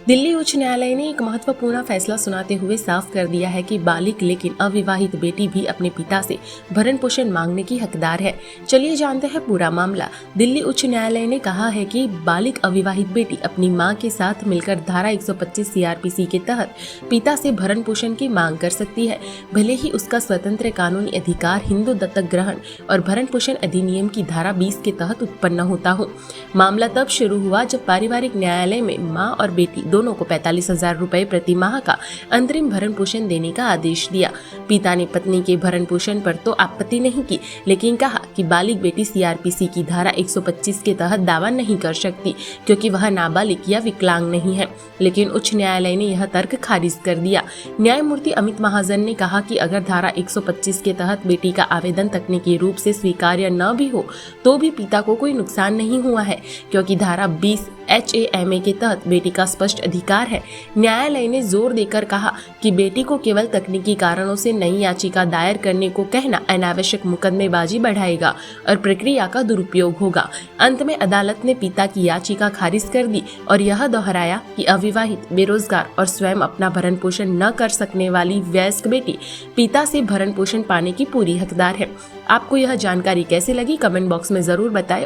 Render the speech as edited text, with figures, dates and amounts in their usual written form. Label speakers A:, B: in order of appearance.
A: दिल्ली उच्च न्यायालय ने एक महत्वपूर्ण फैसला सुनाते हुए साफ कर दिया है कि बालिग लेकिन अविवाहित बेटी भी अपने पिता से भरण पोषण मांगने की हकदार है। चलिए जानते हैं पूरा मामला। दिल्ली उच्च न्यायालय ने कहा है कि बालिग अविवाहित बेटी अपनी मां के साथ मिलकर धारा 125 सीआरपीसी के तहत पिता से भरण पोषण की मांग कर सकती है, भले ही उसका स्वतंत्र कानूनी अधिकार हिंदू दत्तक ग्रहण और भरण पोषण अधिनियम की धारा 20 के तहत उत्पन्न होता हो। मामला तब शुरू हुआ जब पारिवारिक न्यायालय में मां और बेटी दोनों को 45,000 रुपए प्रति माह का अंतरिम भरण पोषण देने का आदेश दिया। पिता ने पत्नी के भरण पोषण पर तो आपत्ति नहीं की, लेकिन कहा कि बालिग बेटी सीआरपीसी की धारा 125 के तहत दावा नहीं कर सकती क्योंकि वह नाबालिग या विकलांग नहीं है। लेकिन उच्च न्यायालय ने यह तर्क खारिज कर दिया। न्यायमूर्ति अमित महाजन ने कहा कि अगर धारा 125 के तहत बेटी का आवेदन तकनीकी रूप से स्वीकार्य न भी हो तो भी पिता को कोई नुकसान नहीं हुआ है, क्योंकि धारा 20 HAMA के तहत बेटी का स्पष्ट अधिकार है। न्यायालय ने जोर देकर कहा कि बेटी को केवल तकनीकी कारणों से नई याचिका दायर करने को कहना अनावश्यक मुकदमेबाजी बढ़ाएगा और प्रक्रिया का दुरुपयोग होगा। अंत में अदालत ने पिता की याचिका खारिज कर दी और यह दोहराया कि अविवाहित, बेरोजगार और स्वयं अपना भरण पोषण न कर सकने वाली वयस्क बेटी पिता से भरण पोषण पाने की पूरी हकदार है। आपको यह जानकारी कैसी लगी, कमेंट बॉक्स में जरूर बताएं।